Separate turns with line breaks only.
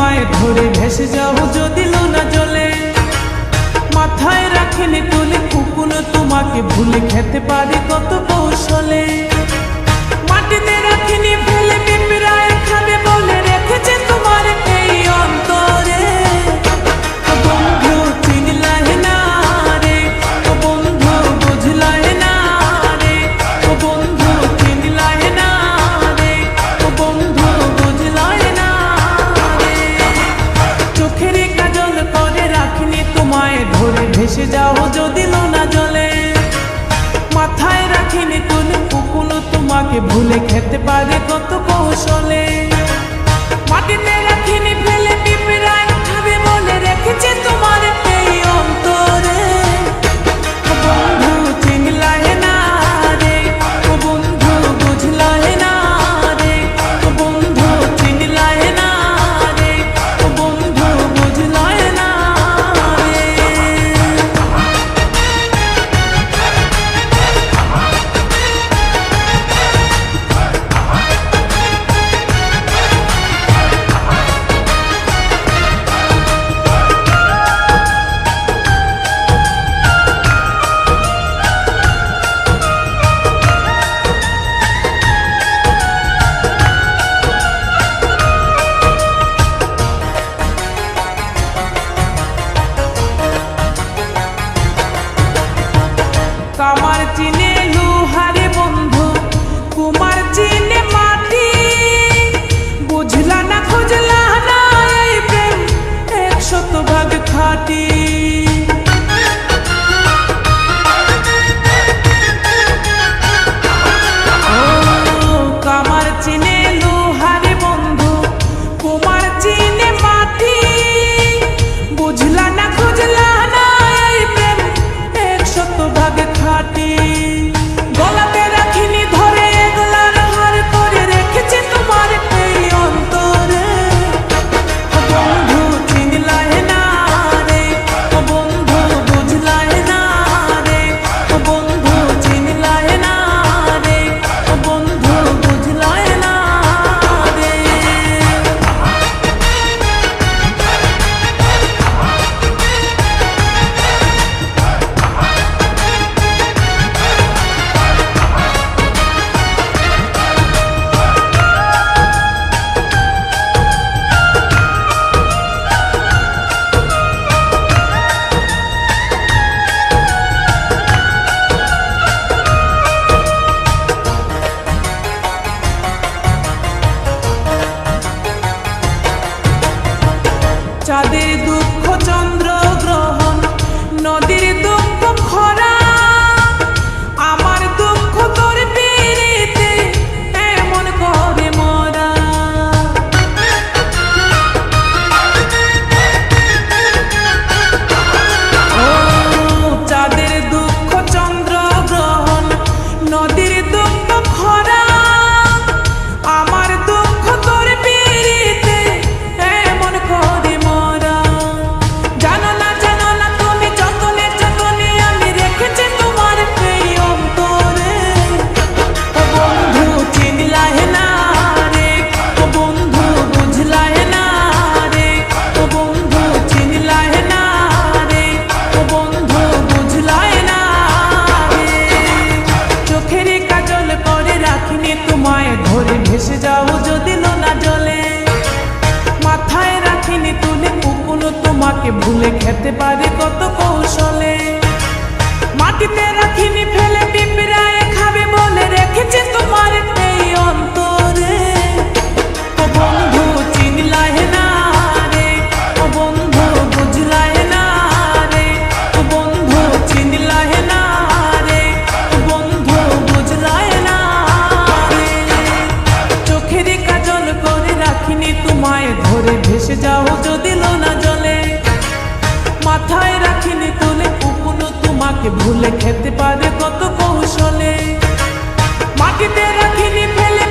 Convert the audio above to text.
তোমায় ধরে ভেসে যাও যদি লোনা জলে। মাথায় রাখিনি তুলে কুকুনো তোমাকে ভুলে খেতে পারে কত কৌশলে। মাটিতে রাখিনি ফেলে পিঁপড়ায় খাবে বলে রেখেছে তোমার এই অন্তরে। ও বন্ধু চিনলাই না রে, ও বন্ধু বুঝলাই না রে, ও বন্ধু চিনলাই না রে, ও বন্ধু বুঝলাই না রে। চোখের কাজল করে রাখিনি তোমায় ধরে ভেসে যাও যদি লোনা জলে। মাথায় রাখিনি তুলে কুকুনো তোমাকে ভুলে খেতে পারে কত কৌশলে। মাটিতে রাখিনি ফেলে পিঁপড়ায় খাবে বলে রেখেছে তোমার এই অন্তরে। ও বন্ধু চিনলাই না রে, ও বন্ধু বুঝলাই না রে, ও বন্ধু চিনলাই না রে, ও বন্ধু বুঝলাই না রে। কামার চিনে লোহারে বন্ধু, কুমার চিনে মাটি। বুঝলা না খুঁজলা না এই প্রেম 100% খাঁটি। কামার চিনে লোহারে বন্ধু, কুমার চিনে মাটি। বুঝলা না খুঁজলা না এই প্রেম 100% খাঁটি। গলাতে রাখিনি ধরে গলার হার করে রেখেছে তোমার এই অন্তরে। ও বন্ধু চিনলাই না রে, ও বন্ধু বুঝলাই না রে, ও বন্ধু চিনলাই না রে, ও বন্ধু বুঝলাই না রে। চাঁদের দুঃখ চন্দ্র গ্রহণ, নদীর দুঃখ খরা। আমার দুঃখ তোর পিরিতে এমন করে মরা। ও চাঁদের দুঃখ চন্দ্র গ্রহণ, নদীর দুঃখ খরা। আমার দুঃখ তোর পিরিতে এমন করে মরা। জানো না তুমি যতনে যতনে আমি রেখেছি তোমার এই অন্তরে। ও বন্ধু চিনলাই না রে, ও বন্ধু বুঝলাই না রে, ও বন্ধু চিনলাই না রে, ও বন্ধু বুঝলাই না রে। চোখের কাজল করে রাখিনি তোমায় ধরে ভেসে যাও যদি লোনা জলে। মাথায় রাখিনি তুলে কুকুনো তোমাকে ভুলে খেতে পারে কত কৌশলে। মাটিতে রাখিনি ফেলে পিঁপড়ায় খাবে বলে রেখেছে তোমার এই অন্তরে। ও বন্ধু চিনলাই না রে, ও বন্ধু বুঝলাই না রে, ও বন্ধু চিনলাই না রে, ও বন্ধু বুঝলাই না রে। চোখের কাজল করে রাখিনি তোমায় ধরে ভেসে যাও যদি লোনা জলে। মাথায় রাখিনি তুলে কুকুনো তোমাকে ভুলে খেতে পারে কত কৌশলে। মাটিতে রাখিনি ফেলে